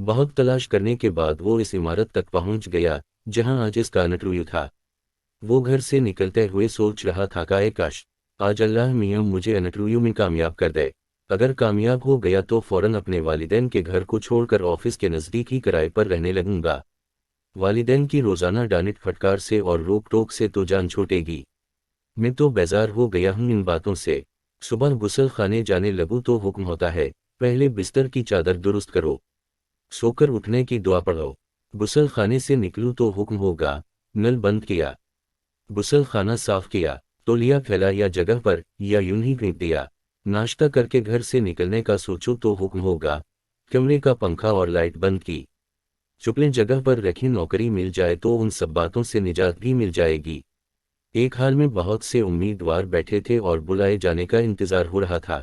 بہت تلاش کرنے کے بعد وہ اس عمارت تک پہنچ گیا جہاں آج اس کا انٹرویو تھا۔ وہ گھر سے نکلتے ہوئے سوچ رہا تھا کہ کاش آج اللہ میاں مجھے انٹرویو میں کامیاب کر دے۔ اگر کامیاب ہو گیا تو فوراً اپنے والدین کے گھر کو چھوڑ کر آفس کے نزدیک ہی کرائے پر رہنے لگوں گا۔ والدین کی روزانہ ڈانٹ پھٹکار سے اور روک ٹوک سے تو جان چھوٹے گی۔ میں تو بیزار ہو گیا ہوں ان باتوں سے۔ صبح غسل خانے جانے لگوں تو حکم ہوتا ہے پہلے بستر کی چادر درست کرو، سو کر اٹھنے کی دعا پڑھو۔ غسل خانے سے نکلوں تو حکم ہوگا نل بند کیا، غسل خانہ صاف کیا، تولیہ پھیلایا جگہ پر یا یوں ہی پھینک دیا۔ ناشتہ کر کے گھر سے نکلنے کا سوچو تو حکم ہوگا کمرے کا پنکھا اور لائٹ بند کی۔ چپلیں جگہ پر رکھی، نوکری مل جائے تو ان سب باتوں سے نجات بھی مل جائے گی۔ ایک حال میں بہت سے امیدوار بیٹھے تھے اور بلائے جانے کا انتظار ہو رہا تھا۔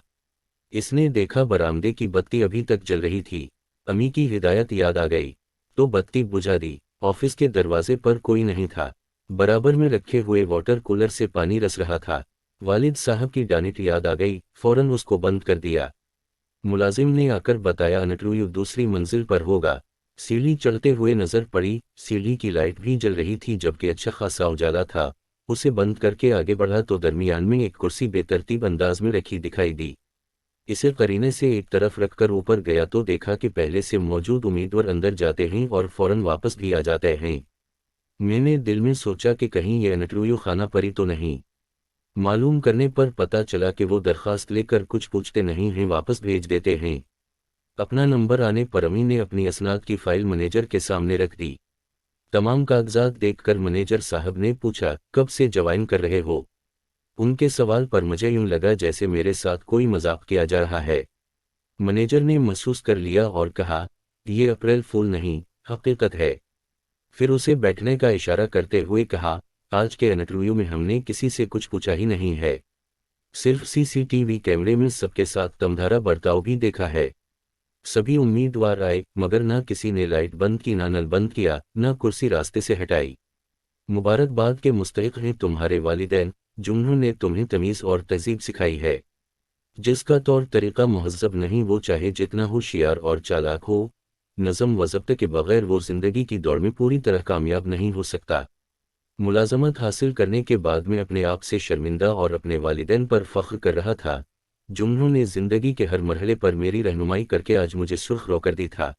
اس نے دیکھا برآمدے کی بتی ابھی تک جل رہی تھی۔ امی کی ہدایت یاد آ گئی تو بتی بجھا دی۔ آفس کے دروازے پر کوئی نہیں تھا۔ برابر میں رکھے ہوئے واٹر کولر سے پانی رس رہا تھا۔ والد صاحب کی ڈانٹ یاد آ گئی، فوراً اس کو بند کر دیا۔ ملازم نے آ کر بتایا انٹرویو دوسری منزل پر ہوگا۔ سیڑھی چڑھتے ہوئے نظر پڑی، سیڑھی کی لائٹ بھی جل رہی تھی جبکہ اچھا خاصا اجالا تھا۔ اسے بند کر کے آگے بڑھا تو درمیان میں ایک کرسی بے ترتیب انداز میں رکھی دکھائی دی۔ اسے قرینے سے ایک طرف رکھ کر اوپر گیا تو دیکھا کہ پہلے سے موجود امیدوار اندر جاتے ہیں اور فوراً واپس بھی آ جاتے ہیں۔ میں نے دل میں سوچا کہ کہیں یہ انٹرویو خانہ پری تو نہیں۔ معلوم کرنے پر پتہ چلا کہ وہ درخواست لے کر کچھ پوچھتے نہیں ہیں، واپس بھیج دیتے ہیں۔ اپنا نمبر آنے پر امی نے اپنی اسناد کی فائل منیجر کے سامنے رکھ دی۔ تمام کاغذات دیکھ کر منیجر صاحب نے پوچھا کب سے جوائن کر رہے ہو؟ ان کے سوال پر مجھے یوں لگا جیسے میرے ساتھ کوئی مذاق کیا جا رہا ہے۔ منیجر نے محسوس کر لیا اور کہا یہ اپریل فول نہیں، حقیقت ہے۔ پھر اسے بیٹھنے کا اشارہ کرتے ہوئے کہا آج کے انٹرویو میں ہم نے کسی سے کچھ پوچھا ہی نہیں ہے، صرف سی سی ٹی وی کیمرے میں سب کے ساتھ تمدھارا برتاؤ بھی دیکھا ہے۔ سبھی امیدوار آئے مگر نہ کسی نے لائٹ بند کی، نہ نل بند کیا، نہ کرسی راستے سے ہٹائی۔ مبارکباد کے مستحق ہیں تمہارے والدین جنہوں نے تمہیں تمیز اور تہذیب سکھائی ہے۔ جس کا طور طریقہ مہذب نہیں وہ چاہے جتنا ہوشیار اور چالاک ہو، نظم و ضبط کے بغیر وہ زندگی کی دوڑ میں پوری طرح کامیاب نہیں ہو سکتا۔ ملازمت حاصل کرنے کے بعد میں اپنے آپ سے شرمندہ اور اپنے والدین پر فخر کر رہا تھا جنہوں نے زندگی کے ہر مرحلے پر میری رہنمائی کر کے آج مجھے سرخ رو کر دی تھا۔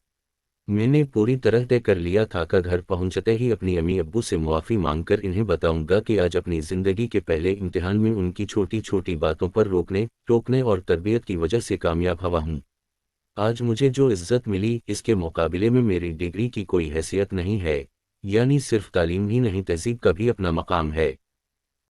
میں نے پوری طرح طے کر لیا تھا کہ گھر پہنچتے ہی اپنی امی ابو سے معافی مانگ کر انہیں بتاؤں گا کہ آج اپنی زندگی کے پہلے امتحان میں ان کی چھوٹی چھوٹی باتوں پر روکنے ٹوکنے اور تربیت کی وجہ سے کامیاب ہوا ہوں۔ آج مجھے جو عزت ملی اس کے مقابلے میں میری ڈگری کی کوئی حیثیت نہیں ہے، یعنی صرف تعلیم ہی نہیں تہذیب کا بھی اپنا مقام ہے۔